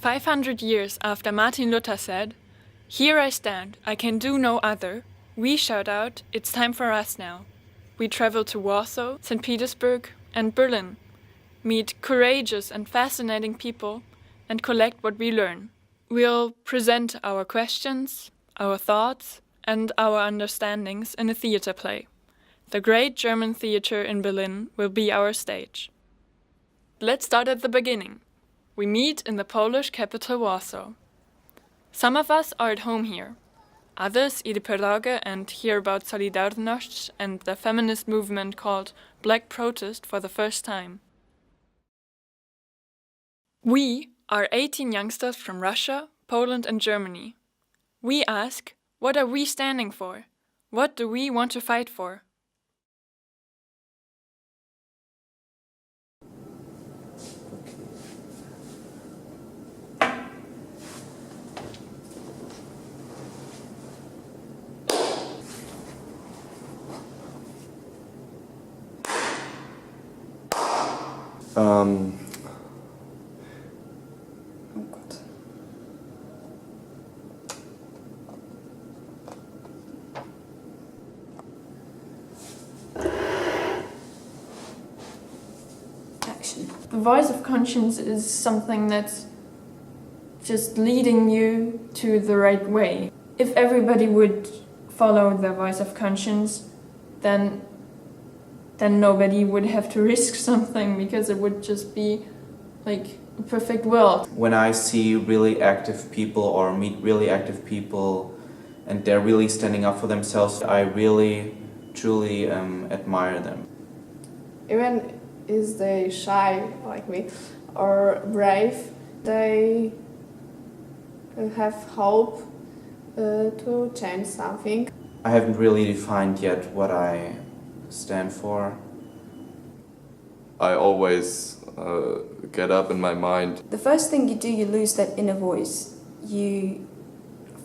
500 years after Martin Luther said, "Here I stand, I can do no other," we shout out, "It's time for us now." We travel to Warsaw, St. Petersburg, and Berlin, meet courageous and fascinating people, and collect what we learn. We'll present our questions, our thoughts, and our understandings in a theater play. The Great German Theater in Berlin will be our stage. Let's start at the beginning. We meet in the Polish capital Warsaw. Some of us are at home here. Others eat a pierogi and hear about Solidarność and the feminist movement called Black Protest for the first time. We are 18 youngsters from Russia, Poland and Germany. We ask, what are we standing for? What do we want to fight for? Oh Gott. Action. The voice of conscience is something that's just leading you to the right way. If everybody would follow the voice of conscience, then nobody would have to risk something, because it would just be like a perfect world. When I see really active people or meet really active people and they're really standing up for themselves, I really, truly admire them. Even if they shy like me or brave, they have hope to change something. I haven't really defined yet what I stand for. I always get up in my mind. The first thing you do, you lose that inner voice. You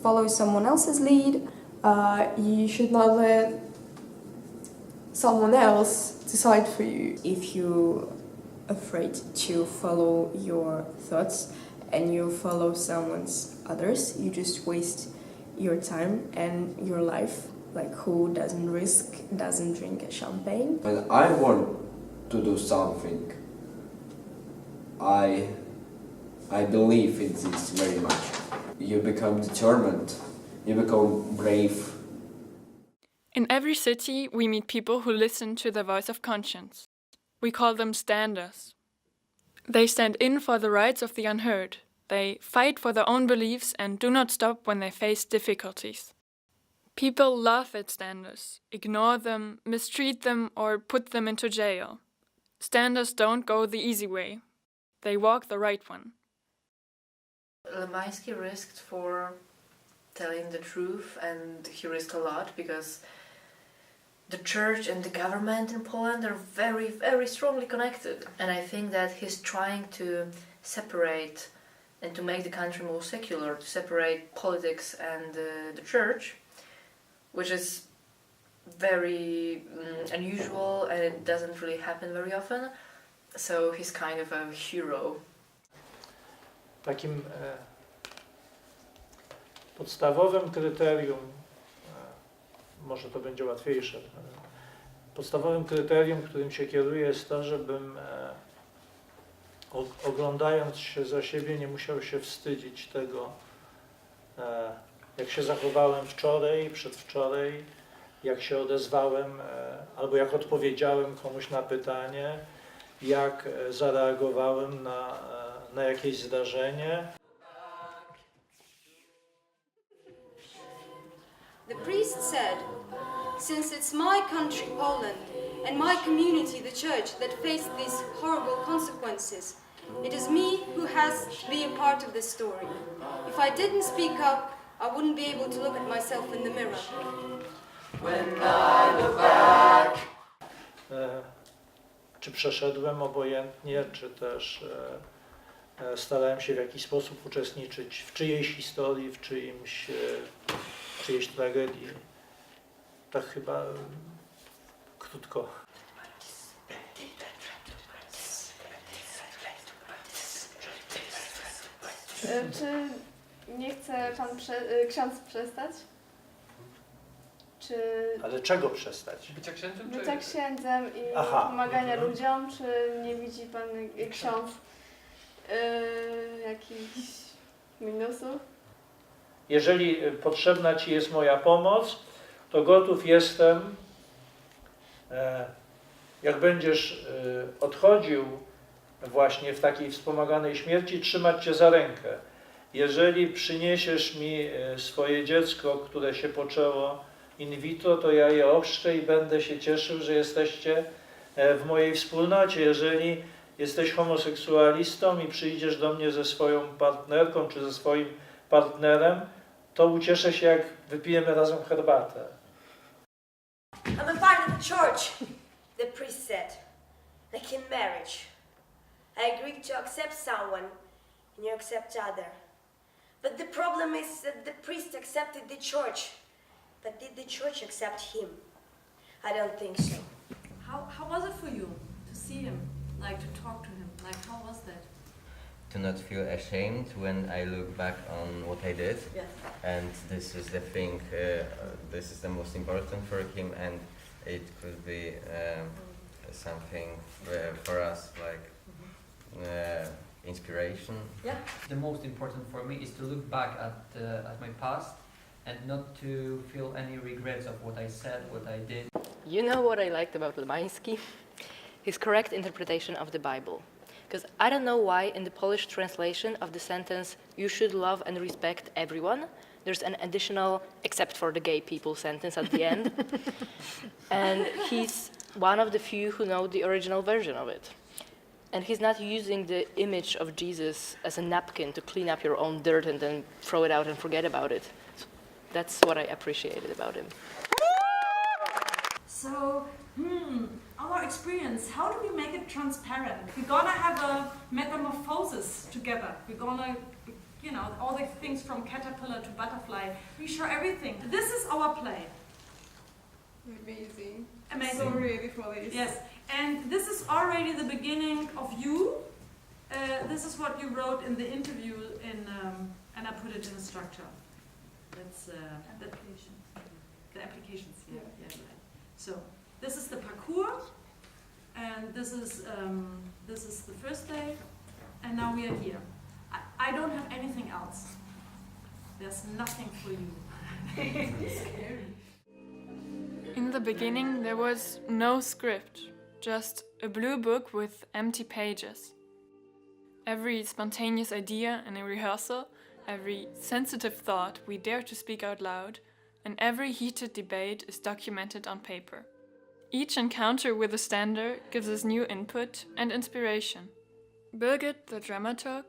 follow someone else's lead. You should not let someone else decide for you. If you're afraid to follow your thoughts and you follow someone's others, you just waste your time and your life. Like, who doesn't risk, doesn't drink a champagne? When I want to do something, I believe in this very much. You become determined, you become brave. In every city, we meet people who listen to the voice of conscience. We call them standers. They stand in for the rights of the unheard. They fight for their own beliefs and do not stop when they face difficulties. People laugh at standers, ignore them, mistreat them, or put them into jail. Standers don't go the easy way. They walk the right one. Lemański risked for telling the truth, and he risked a lot because the church and the government in Poland are very, very strongly connected. And I think that he's trying to separate and to make the country more secular, to separate politics and the church, which is very unusual and it doesn't really happen very often. So he's kind of a hero. Takim podstawowym kryterium, może to będzie łatwiejsze, podstawowym kryterium, którym się kieruję, jest to, żebym oglądając się za siebie nie musiał się wstydzić tego, jak się zachowałem wczoraj, przedwczoraj, jak się odezwałem albo jak odpowiedziałem komuś na pytanie, jak zareagowałem na jakieś zdarzenie. The priest said, "Since it's my country, Poland, and my community, the church, that faced these horrible consequences, it is me who has to be a part of this story. If I didn't speak up, I wouldn't be able to look at myself in the mirror." When I look back. Czy przeszedłem obojętnie, czy też starałem się w jakiś sposób uczestniczyć w czyjejś historii, w czyjejś tragedii. Tak chyba krótko. Czy nie chce pan ksiądz przestać? Czy Ale czego przestać? Bycia księdzem? bycia księdzem i Aha. pomagania ludziom? Czy nie widzi pan ksiądz jakichś minusów? Jeżeli potrzebna Ci jest moja pomoc, to gotów jestem, jak będziesz odchodził właśnie w takiej wspomaganej śmierci, trzymać Cię za rękę. Jeżeli przyniesiesz mi swoje dziecko, które się poczęło in vitro, to ja je ochrzczę i będę się cieszył, że jesteście w mojej wspólnocie. Jeżeli jesteś homoseksualistą i przyjdziesz do mnie ze swoją partnerką czy ze swoim partnerem, to ucieszę się, jak wypijemy razem herbatę. I'm a part of the church, the priest said, like in marriage. I agreed to accept someone, and you accept other. But the problem is that the priest accepted the church, but did the church accept him? I don't think so. How was it for you to see him, like to talk to him? Like, how was that? To not feel ashamed when I look back on what I did. Yes. And this is the thing, this is the most important for him, and it could be something for us, like inspiration. Yeah. The most important for me is to look back at my past and not to feel any regrets of what I said, what I did. You know what I liked about Lemański? His correct interpretation of the Bible. Because I don't know why in the Polish translation of the sentence, you should love and respect everyone, there's an additional, except for the gay people sentence at the end. And he's one of the few who know the original version of it. And he's not using the image of Jesus as a napkin to clean up your own dirt and then throw it out and forget about it. That's what I appreciated about him. So, our experience, how do we make it transparent? We're gonna have a metamorphosis together. We're gonna, you know, all the things from caterpillar to butterfly. We show everything. This is our play. Amazing. Amazing. So ready for this. Yes, and this is already the beginning of you. This is what you wrote in the interview, and I put it in a structure. That's application. The applications, yeah. So this is the parcours, and this is the first day, and now we are here. I don't have anything else. There's nothing for you. It's scary. In the beginning, there was no script, just a blue book with empty pages. Every spontaneous idea in a rehearsal, every sensitive thought we dare to speak out loud, and every heated debate is documented on paper. Each encounter with a stander gives us new input and inspiration. Birgit, the dramaturg,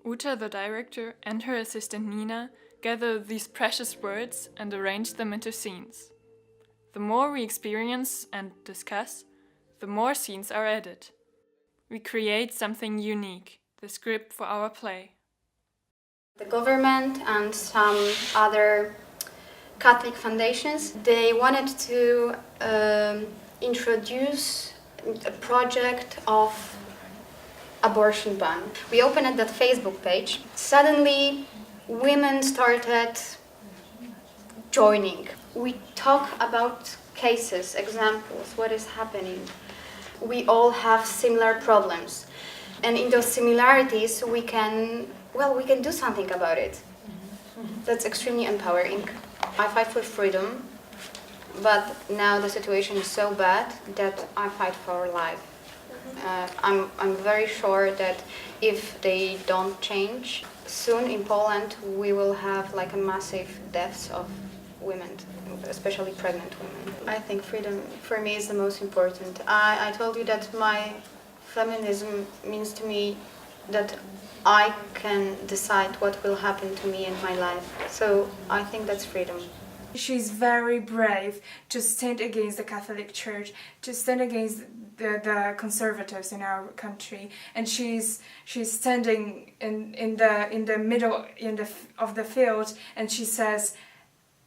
Uta, the director, and her assistant Nina gather these precious words and arrange them into scenes. The more we experience and discuss, the more scenes are added. We create something unique, the script for our play. The government and some other Catholic foundations, they wanted to introduce a project of abortion ban. We opened that Facebook page. Suddenly, women started joining. We talk about cases, examples, what is happening. We all have similar problems. And in those similarities, we can do something about it. That's extremely empowering. I fight for freedom, but now the situation is so bad that I fight for life. I'm very sure that if they don't change, soon in Poland we will have like a massive deaths of women, especially pregnant women. I think freedom for me is the most important. I told you that my feminism means to me that I can decide what will happen to me in my life. So I think that's freedom. She's very brave to stand against the Catholic Church, to stand against the conservatives in our country, and she's standing in the middle of the field, and she says,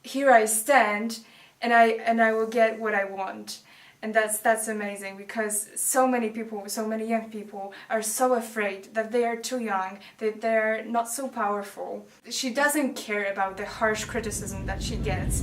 "Here I stand, and I will get what I want." And that's amazing, because so many people, so many young people are so afraid that they are too young, that they're not so powerful. She doesn't care about the harsh criticism that she gets.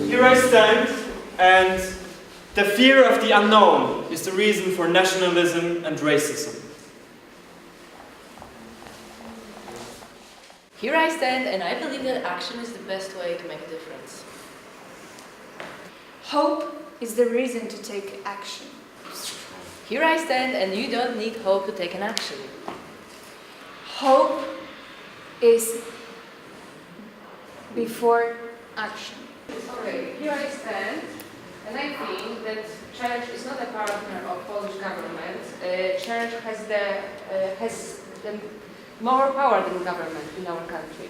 Here I stand, and the fear of the unknown is the reason for nationalism and racism. Here I stand, and I believe that action is the best way to make a difference. Hope is the reason to take action. Here I stand, and you don't need hope to take an action. Hope is before action. Okay, here I stand, and I think that church is not a partner of Polish government. Church has the more power than government in our country.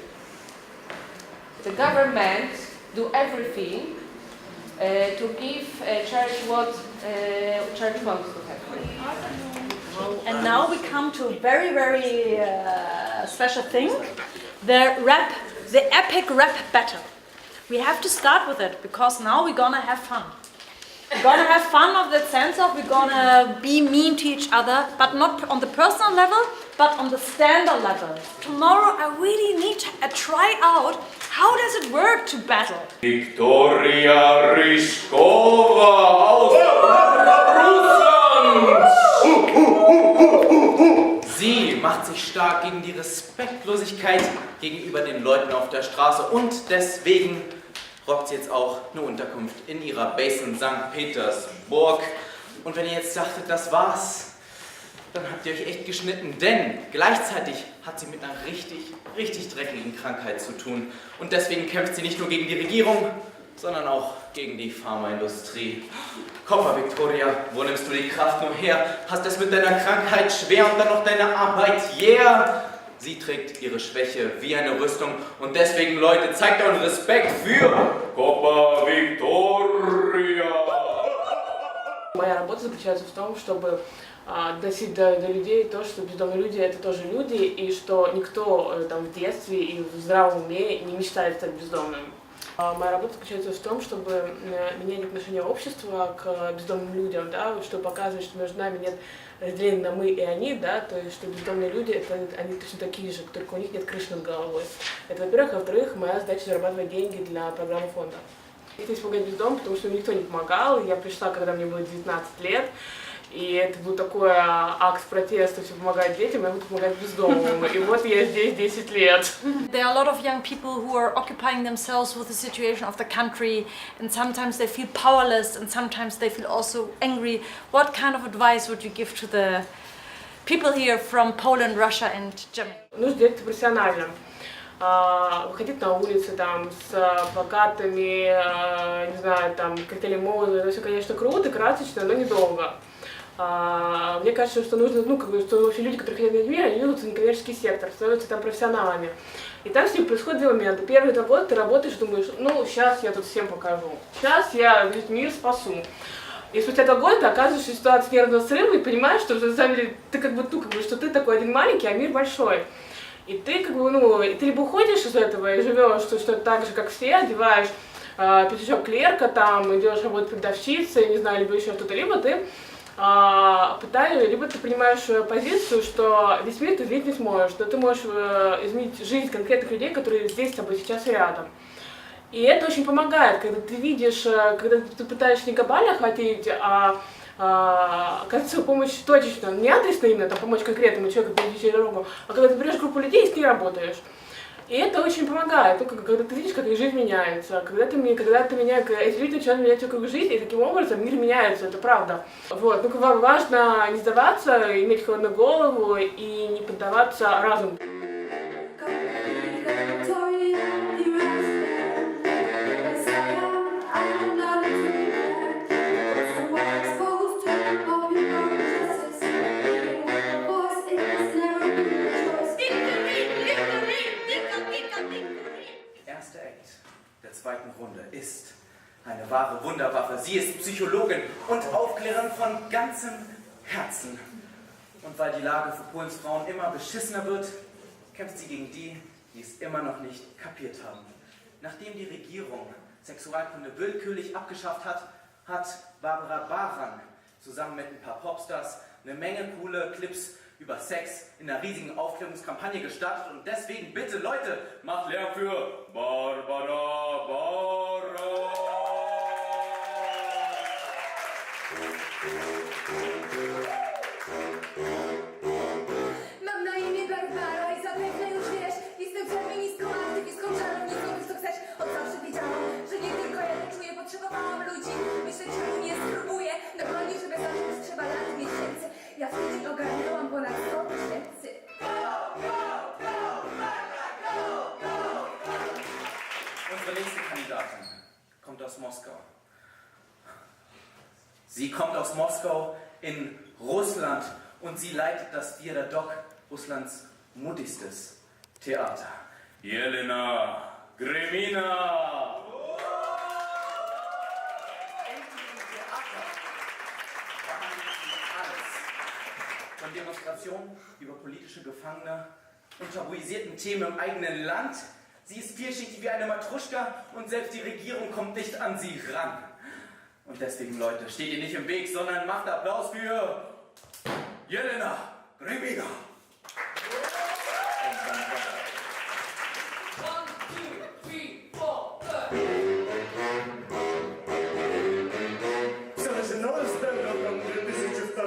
The government do everything to give church what church wants to have. And now we come to a very, very special thing, the epic rap battle. We have to start with it, because now we're gonna have fun. We're gonna have fun of that sense of we're gonna be mean to each other, but not on the personal level, but on the standard level. Tomorrow I really need to try out how does it work to battle. Wiktoria Ryszkowa aus Russland! Sie macht sich stark gegen die Respektlosigkeit gegenüber den Leuten auf der Straße und deswegen rockt sie jetzt auch eine Unterkunft in ihrer Base in St. Petersburg. Und wenn ihr jetzt dachtet, das war's, dann habt ihr euch echt geschnitten, denn gleichzeitig hat sie mit einer richtig dreckigen Krankheit zu tun. Und deswegen kämpft sie nicht nur gegen die Regierung, sondern auch gegen die Pharmaindustrie. Kopper, Victoria, wo nimmst du die Kraft nur her? Hast es mit deiner Krankheit schwer und dann noch deine Arbeit, yeah! Sie trägt ihre Schwäche wie eine Rüstung und deswegen, Leute, zeigt euren Respekt für Kopper Victoria! Моя работа заключается в том, чтобы доносить до людей то, что бездомные люди — это тоже люди, и что никто там в детстве и в здравом уме не мечтает стать бездомным. Моя работа заключается в том, чтобы менять отношение общества к бездомным людям, да, чтобы показывать, что между нами нет разделения на мы и они, да, то есть что бездомные люди они точно такие же, только у них нет крыши над головой. Это, во-первых, а во-вторых, моя задача зарабатывать деньги для программы фонда. Я здесь помогать бездомным, потому что мне никто не помогал. Я пришла, когда мне было 19 лет. И это был такой акт протеста, все помогать детям, я буду помогать бездомным. И вот я здесь 10 лет. There are a lot of young people who are occupying themselves with the situation of the country, and sometimes they feel powerless, and sometimes they feel also angry. What kind of advice would you give to the people here from Poland, Russia and Germany? Нужно делать это профессионально. Выходить на улицы там с плакатами, не знаю, там коктейли молотова, это все, конечно, круто, красочно, но недолго. Мне кажется, что нужно, что вообще люди, которые хотят менять мир, они идут в некоммерческий сектор, становятся там профессионалами. И там с ним происходят две моменты. Первый год ты работаешь, думаешь, сейчас я тут всем покажу, сейчас я весь мир спасу. И спустя 2 года ты оказываешься в ситуации нервного срыва и понимаешь, что на самом деле ты что ты такой один маленький, а мир большой. И ты и ты либо уходишь из этого и живешь, что так же, как все, одеваешь пиджачок клерка, там идешь работать продавщицей, не знаю, либо еще что-то, либо ты либо ты принимаешь позицию, что весь мир ты изменить не сможешь, что ты можешь изменить жизнь конкретных людей, которые здесь с тобой сейчас рядом. И это очень помогает, когда ты видишь, когда ты пытаешься не глобально охватить, оказывается, свою помощь точечно, не адресно именно там, помочь конкретному человеку перейти через дорогу, а когда ты берешь группу людей и с ней работаешь. И это очень помогает, когда ты видишь, как их жизнь меняется, когда ты меняешь, эти люди начинают менять свою круг жизни, и таким образом мир меняется, это правда. Вот. Важно не сдаваться, иметь холодную голову и не поддаваться разуму. Sie ist Psychologin und Aufklärerin von ganzem Herzen. Und weil die Lage für Polens Frauen immer beschissener wird, kämpft sie gegen die, die es immer noch nicht kapiert haben. Nachdem die Regierung Sexualkunde willkürlich abgeschafft hat, hat Barbara Barang zusammen mit ein paar Popstars eine Menge coole Clips über Sex in einer riesigen Aufklärungskampagne gestartet. Und deswegen bitte, Leute, macht Lärm für Barbara Barang! Mam na imię Barbara i zapewne już wiesz, jestem feministką, aktywistką, czarownicą, więc to chcesz. Od zawsze wiedziałam, że nie tylko ja to czuję, potrzebowałam ludzi. Myślę, czemu nie spróbuję, dokładnie, że bez zarzutów trzeba lat, miesięcy. Ja wtedy ogarnęłam ponad 100 tysięcy. Unsere nächste Kandidatin kommt aus Moskau. Sie kommt aus Moskau in Russland und sie leitet das Diadok, Russlands mutigstes Theater. Jelena Gremina! Endlich im Theater behandelt sie alles. Von Demonstrationen über politische Gefangene und tabuisierten Themen im eigenen Land. Sie ist vielschichtig wie eine Matruschka und selbst die Regierung kommt nicht an sie ran. Und deswegen, Leute, steht ihr nicht im Weg, sondern macht Applaus für Jelena Gremina. Все начиналось в далеком 2002,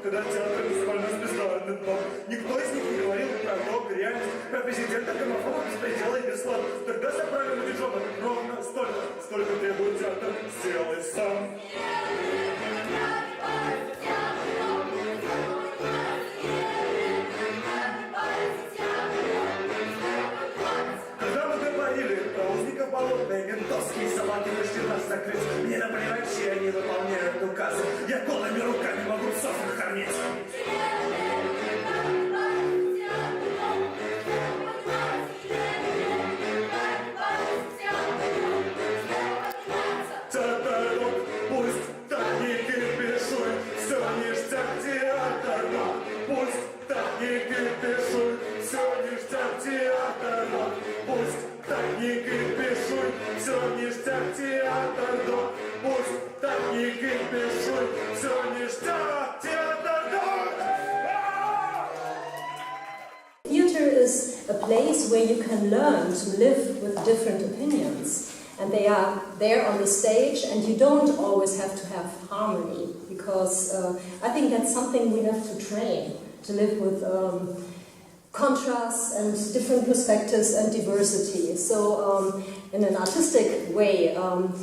когда театр называли с беславным дном. Никто из них не говорил про рок, реальность, про президента гомофоба без предела и без слов. Тогда собрали мудежонок ровно столько, сколько требует театр, сделай сам. Когда мы говорили про узников болотной, ментовские собаки пришли нас закрыть. Мне наплевать, чьи они выполняют указы. Я голыми руками могу псов накормить. Театр-рок, пусть так не кипишуй, все ништяк, театр-рок, пусть так не кипишуй, все ништяк, театр-рок, пусть так не кипишуй, все ништяк, театр-рок, пусть так не кипишуй, все ништяк, театр-рок. Theater is a place where you can learn to live with different opinions. And they are there on the stage, and you don't always have to have harmony, because I think that's something we have to train, to live with contrasts and different perspectives and diversity. So in an artistic way, and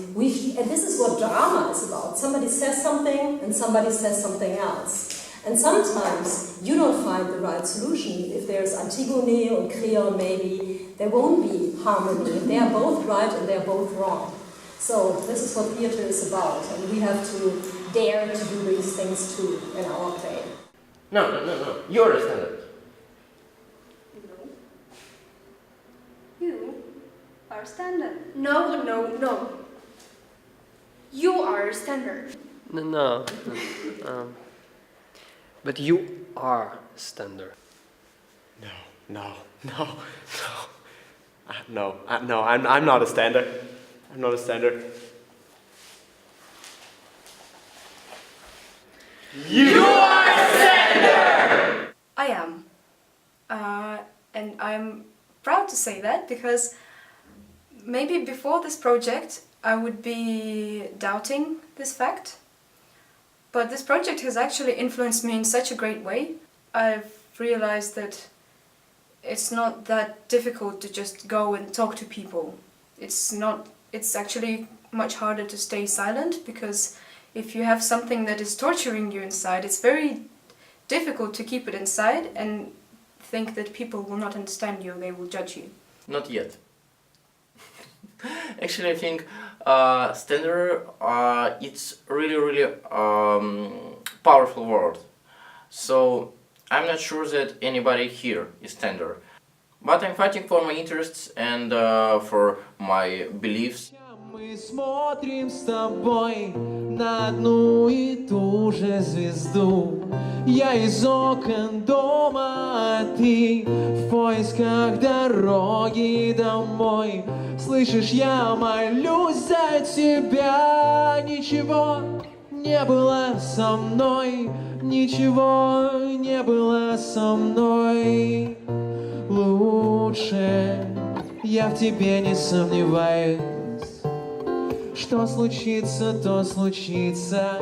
this is what drama is about. Somebody says something and somebody says something else. And sometimes you don't find the right solution. If there's Antigone or Creon, maybe there won't be harmony. They are both right and they are both wrong. So this is what theater is about, and we have to dare to do these things too in our play. No. You're a standard. You are standard. No. You are a standard. No. But you are standard. No. I'm not a standard. I'm not a standard. You are a standard! I am. And I'm proud to say that, because maybe before this project I would be doubting this fact. But this project has actually influenced me in such a great way. I've realized that it's not that difficult to just go and talk to people. It's actually much harder to stay silent, because if you have something that is torturing you inside, it's very difficult to keep it inside and think that people will not understand you, they will judge you. Not yet. Actually, I think standard, it's really powerful word. So I'm not sure that anybody here is standard. But I'm fighting for my interests and for my beliefs. Мы смотрим с тобой на одну и ту же звезду. Я из окон дома, а ты в поисках дороги домой. Слышишь, я молюсь за тебя. Ничего не было со мной, ничего не было со мной. Лучше я в тебе не сомневаюсь. Что случится, то случится.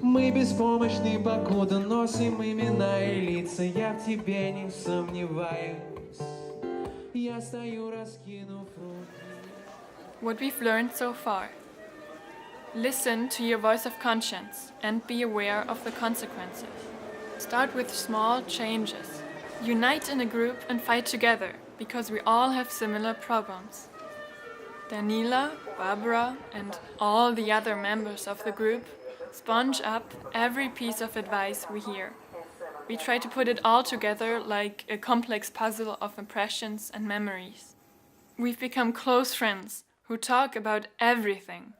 Мы беспомощны, покуда носим имена и лица. Я в тебе не сомневаюсь. Я стою, раскинув руки. What we've learned so far. Listen to your voice of conscience and be aware of the consequences. Start with small changes. Unite in a group and fight together, because we all have similar problems. Daniela, Barbara, and all the other members of the group sponge up every piece of advice we hear. We try to put it all together like a complex puzzle of impressions and memories. We've become close friends who talk about everything.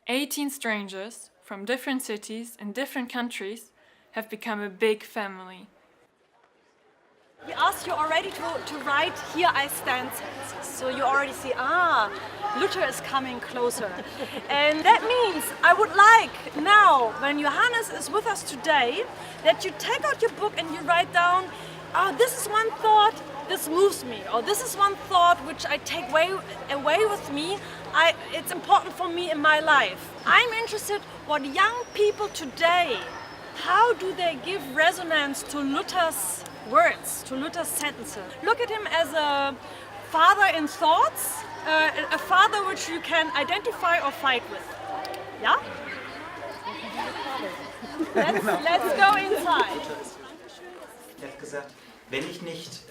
18 strangers from different cities in different countries have become a big family. We asked you already to write "Here I stand," so you already see, Luther is coming closer. And that means I would like now, when Johannes is with us today, that you take out your book and you write down, this is one thought, this moves me, or this is one thought which I take away with me, it's important for me in my life. I'm interested what young people today, how do they give resonance to Luther's words, to Luther's sentences? Look at him as a father in thoughts, a father which you can identify or fight with. Yeah? Let's go inside. Er hat gesagt, wenn ich nicht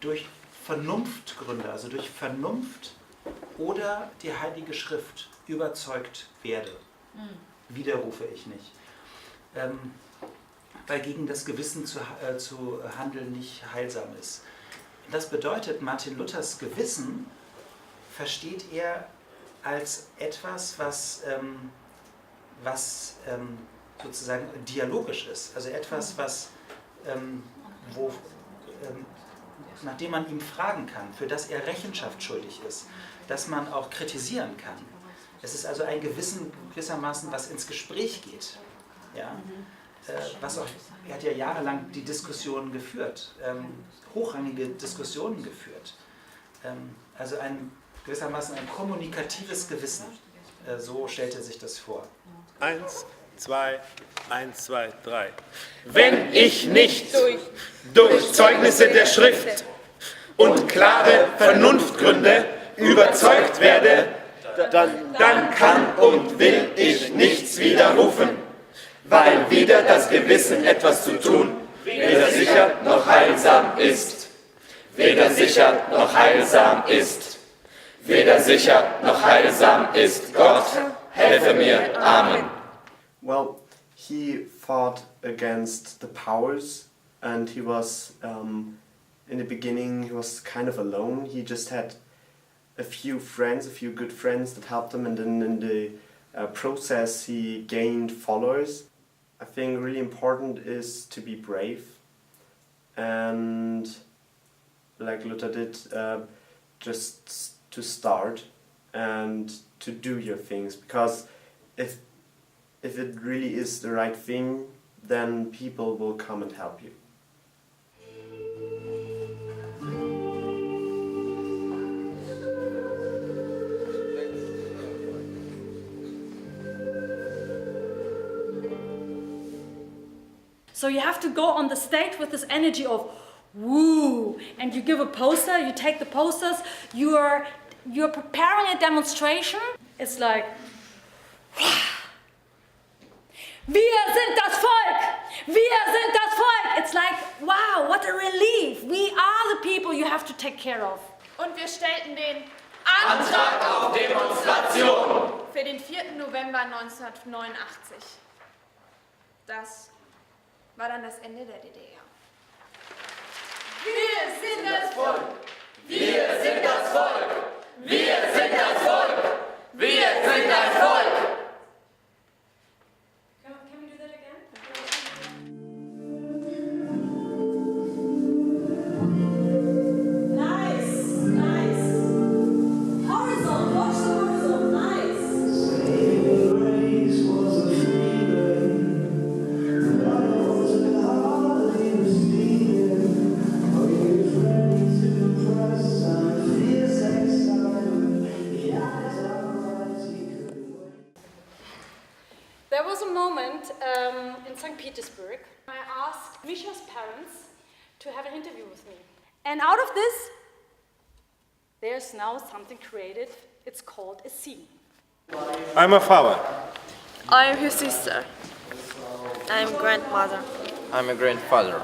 durch Vernunftgründe, also durch Vernunft oder die Heilige Schrift überzeugt werde, widerrufe ich nicht. Weil gegen das Gewissen zu handeln nicht heilsam ist. Das bedeutet, Martin Luthers Gewissen versteht er als etwas, was sozusagen dialogisch ist. Also etwas, nach dem man ihm fragen kann, für das er Rechenschaft schuldig ist, das man auch kritisieren kann. Es ist also ein Gewissen gewissermaßen, was ins Gespräch geht. Ja? Er hat ja jahrelang die Diskussionen geführt, hochrangige Diskussionen geführt. Also gewissermaßen ein kommunikatives Gewissen, so stellt er sich das vor. 1, 2, 1, 2, 3. Wenn ich nicht durch Zeugnisse der Schrift und klare Vernunftgründe überzeugt werde, dann kann und will ich nichts widerrufen, weil wieder das Gewissen etwas zu tun weder sicher noch heilsam ist. Weder sicher noch heilsam ist. Weder sicher noch heilsam ist. Gott, helfe mir. Amen. Well, he fought against the powers, and he was, in the beginning, he was kind of alone. He just had a few good friends that helped him, and then in the process he gained followers. I think really important is to be brave, and like Luther did, just to start and to do your things, because if it really is the right thing, then people will come and help you. So you have to go on the stage with this energy of woo, and you give a poster, you take the posters, you're preparing a demonstration. It's like wir sind das Volk! Wir sind das Volk! It's like, wow, what a relief! We are the people you have to take care of. Und wir stellten den Antrag auf Demonstration für den 4. November 1989. Das war dann das Ende der DDR. Wir sind das Volk! Wir sind das Volk! Wir sind das Volk! Wir sind ein Volk! Can we do that again? Nice, nice. Horizon, watch the horizon, nice. There was a moment in St. Petersburg. I asked Misha's parents to have an interview with me. And out of this, there's now something created. It's called a scene. I'm a father. I'm his sister. I'm grandmother. I'm a grandfather.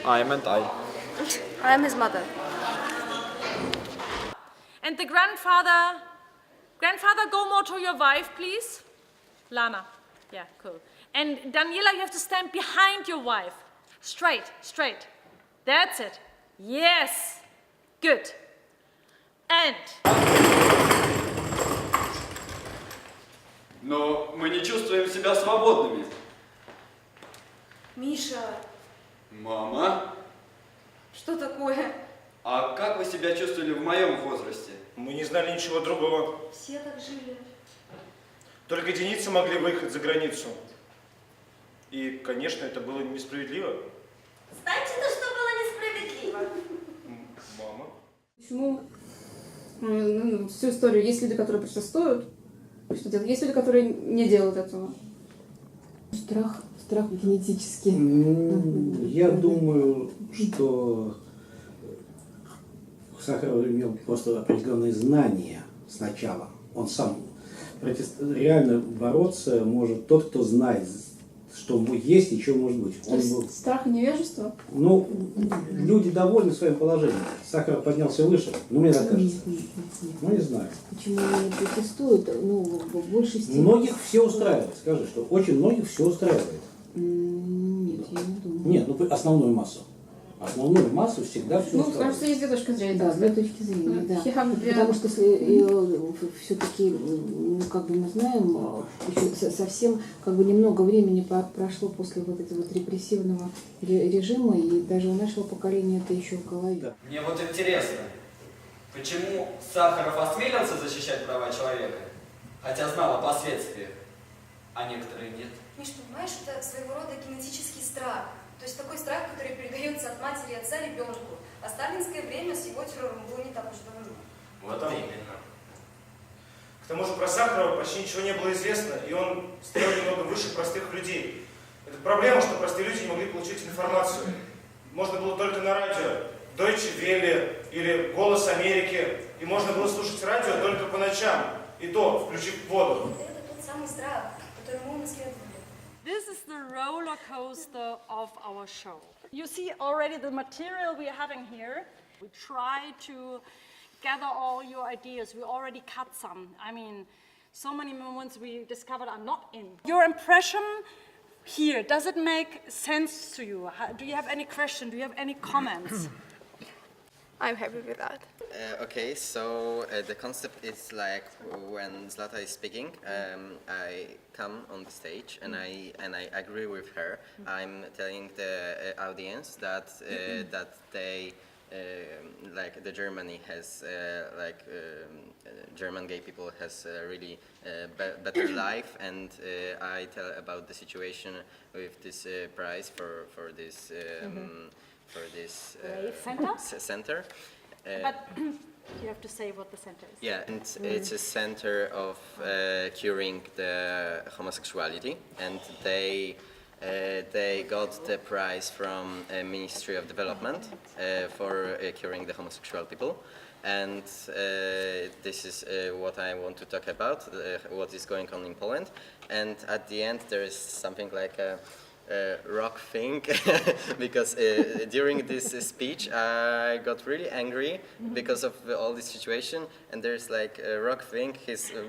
I'm and I. I'm his mother. And the grandfather, go more to your wife, please. Lana, yeah, cool. And Daniela, you have to stand behind your wife. Straight, straight. That's it. Yes, good. And Но мы не чувствуем себя свободными. Миша, Мама, что такое? а как вы себя чувствовали в моем возрасте? Мы не знали ничего другого. Все так жили. Только единицы могли выехать за границу. И, конечно, это было несправедливо. Знаете, то, что было несправедливо? Мама. Почему всю историю есть люди, которые протестуют, что делать? Есть люди, которые не делают этого. Страх генетический. Я думаю, что Сахаров имел просто определенные знания сначала. Он сам реально бороться может тот, кто знает, что есть и что может быть. Он был... Страх и невежество? Ну, люди довольны своим положением. Сахаров поднялся выше, ну, мне так кажется. Нет. Ну, не знаю. Почему они протестуют? Ну, в большей степени. Многих все устраивает, скажи, что очень многих все устраивает. Нет, я не думаю. Нет, ну основную массу. Основную массу всегда все устраивает. Кажется, есть две точки зрения. Да, две точки зрения, да. Потому что если все-таки, как бы мы знаем, еще совсем как бы немного времени прошло после вот этого вот репрессивного режима, и даже у нашего поколения это еще в голове. Мне вот интересно, почему Сахаров осмелился защищать права человека, хотя знал о последствиях, а некоторые нет? Миш, понимаешь, это своего рода генетический страх. То есть такой страх, который передается от матери и отца ребенку. А сталинское время с его террором было не так уж давно. Вот именно. К тому же про Сахарова почти ничего не было известно, и он стоял немного выше простых людей. Это проблема, что простые люди не могли получить информацию. Можно было только на радио, Deutsche Welle или Голос Америки, и можно было слушать радио только по ночам, и то включив воду. Это тот самый страх, который мы унаследовали. this is the roller coaster of our show. You see already the material we are having here. We try to gather all your ideas. We already cut some. I mean, so many moments we discovered are not in. Your impression here, does it make sense to you? Do you have any question? Do you have any comments? I'm happy with that. Okay, so the concept is like when Zlata is speaking, I come on the stage and I agree with her. I'm telling the audience that that they like the Germany has German gay people has really better life, and I tell about the situation with this prize for this. For this center. But you have to say what the center is. Yeah, and it's a center of curing the homosexuality, and they got the prize from Ministry of Development for curing the homosexual people. And this is what I want to talk about, what is going on in Poland. And at the end there is something like a rock thing, because during this speech I got really angry because of all this situation, and there's like a rock thing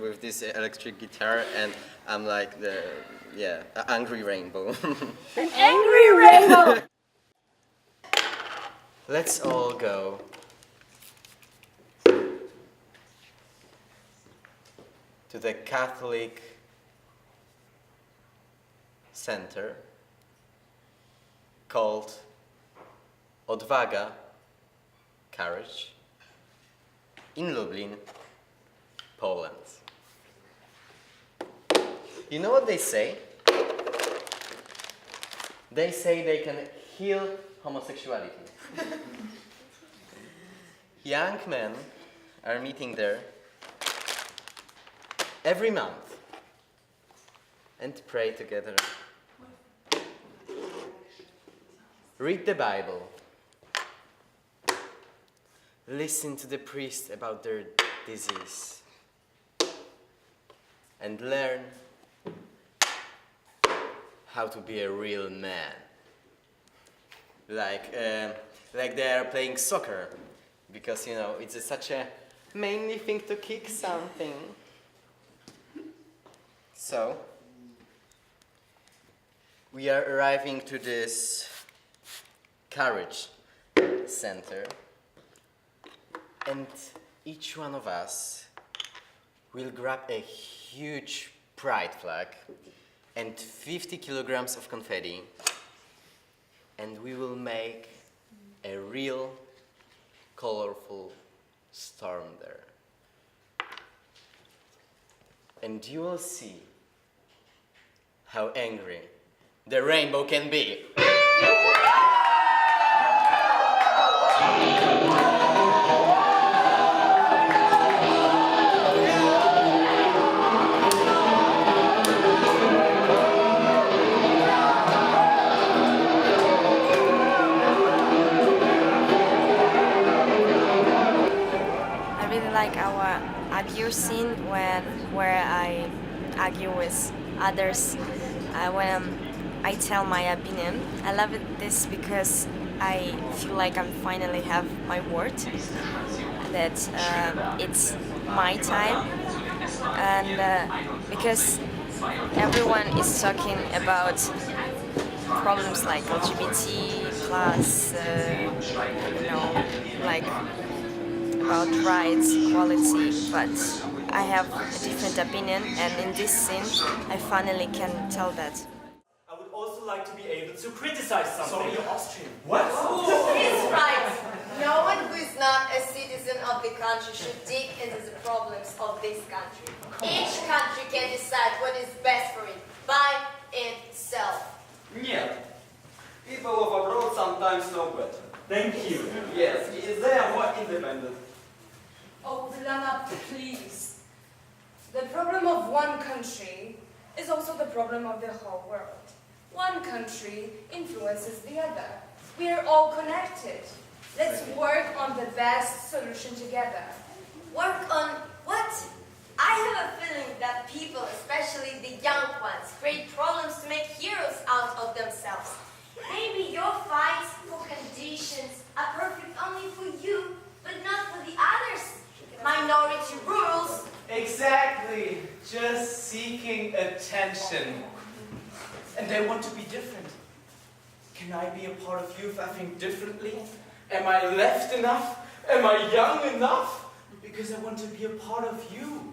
with this electric guitar, and I'm like angry rainbow. An angry rainbow! Let's all go. to the Catholic center called Odwaga Courage in Lublin, Poland. You know what they say? They say they can heal homosexuality. Young men are meeting there every month and pray together. Read the Bible. Listen to the priest about their disease. And learn how to be a real man. Like they are playing soccer, because you know it's such a manly thing to kick something. So we are arriving to this Courage Center, and each one of us will grab a huge pride flag and 50 kilograms of confetti, and we will make a real colorful storm there. And you will see how angry the rainbow can be. Like our argue scene where I argue with others when I tell my opinion. I love this because I feel like I finally have my word, that it's my time, and because everyone is talking about problems like LGBT plus, like about rights, equality, but I have a different opinion, and in this scene I finally can tell that. I would also like to be able to criticize something. So you're Austrian. What? He's right. No one who is not a citizen of the country should dig into the problems of this country. Each country can decide what is best for it by itself. Нет. People of abroad sometimes know better. Thank you. Yes, they are more independent. Oh, Vlana, please. The problem of one country is also the problem of the whole world. One country influences the other. We are all connected. Let's work on the best solution together. Work on what? I have a feeling that people, especially the young ones, create problems to make heroes out of themselves. Maybe your fights for conditions are perfect only for you, but not for the others. Minority rules. Exactly. Just seeking attention. And they want to be different. Can I be a part of you if I think differently? Am I left enough? Am I young enough? Because I want to be a part of you.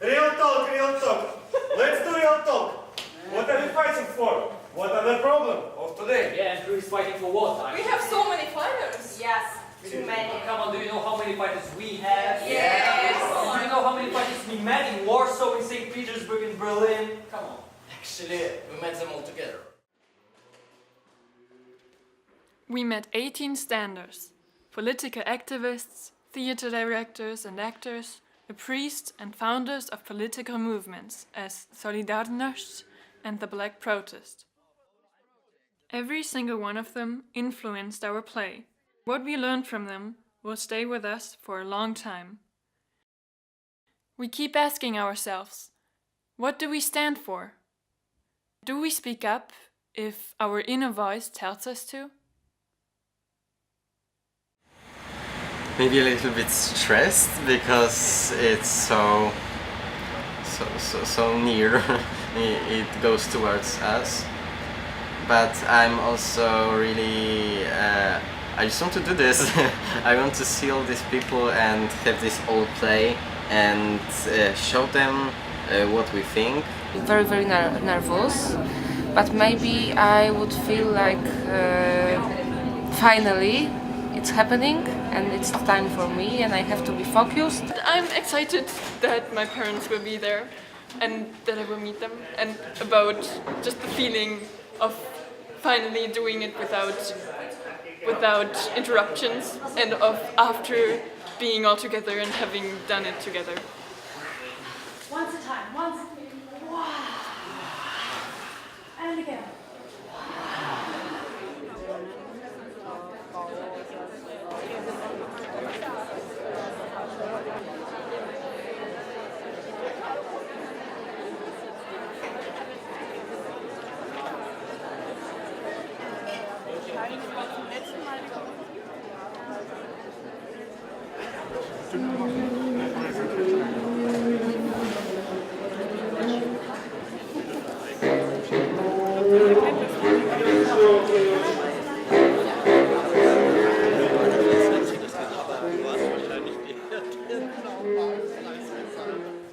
Real talk, real talk. Let's do real talk. What are we fighting for? What are the problem of today? Yeah, and who is fighting for what? We have so many fighters. Yes, too many. Come on, do you know how many fighters we have? Yes. Do you know how many fighters we met in Warsaw, in St. Petersburg, in Berlin? Come on. Actually, we met them all together. We met 18 standers, political activists, theater directors and actors, a priest and founders of political movements as Solidarność and the Black Protest. Every single one of them influenced our play. What we learned from them will stay with us for a long time. We keep asking ourselves, what do we stand for? Do we speak up if our inner voice tells us to? Maybe a little bit stressed because it's so near. It goes towards us. But I'm also really, I just want to do this. I want to see all these people and have this old play and show them what we think. Very, very nervous, but maybe I would feel like finally it's happening and it's time for me and I have to be focused. I'm excited that my parents will be there and that I will meet them, and about just the feeling of finally doing it without interruptions, and of after being all together and having done it together. Once a time, once. Wow. And again.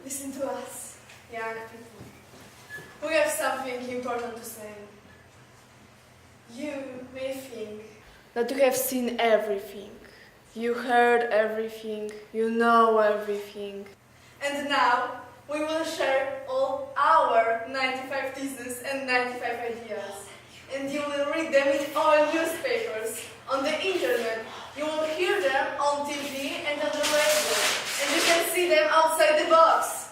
Listen to us, young people. We have something important to say. You may think that you have seen everything. You heard everything. You know everything. And now we will share all our 95 theses and 95 ideas. And you will read them in all newspapers, on the internet. You will hear them on TV and on the radio. And you can see them outside the box.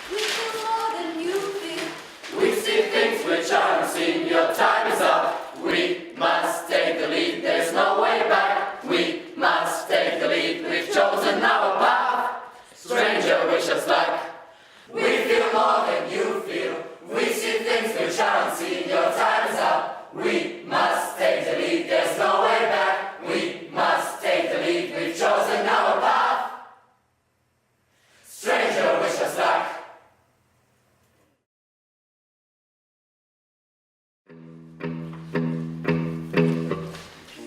We feel more than you feel. We see things which aren't seen. Your time is up. We must take the lead. There's no way back. We must take the lead. We've chosen our path. Stranger, wish us luck. We feel more than you feel. We see things which aren't seen. Your time is up. We must take the lead. There's no way back. We must take the lead. We've chosen our path. Stranger, wish us luck.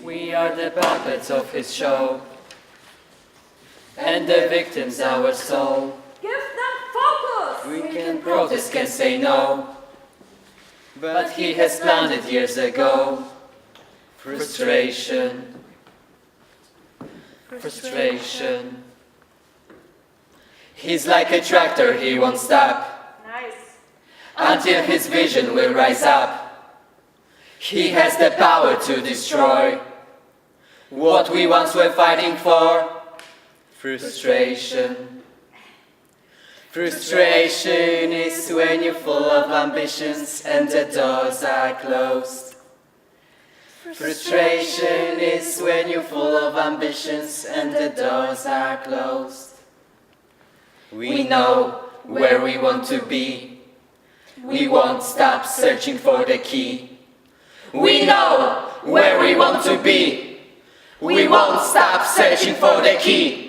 We are the puppets of his show, and the victims our soul. Give them focus! We can protest, can say no, but he has planned it years ago. Frustration, frustration. He's like a tractor, he won't stop. Nice. Until his vision will rise up. He has the power to destroy what we once were fighting for. Frustration. Frustration is when you're full of ambitions and the doors are closed. Frustration is when you're full of ambitions and the doors are closed. We know where we want to be. We won't stop searching for the key. We know where we want to be. We won't stop searching for the key.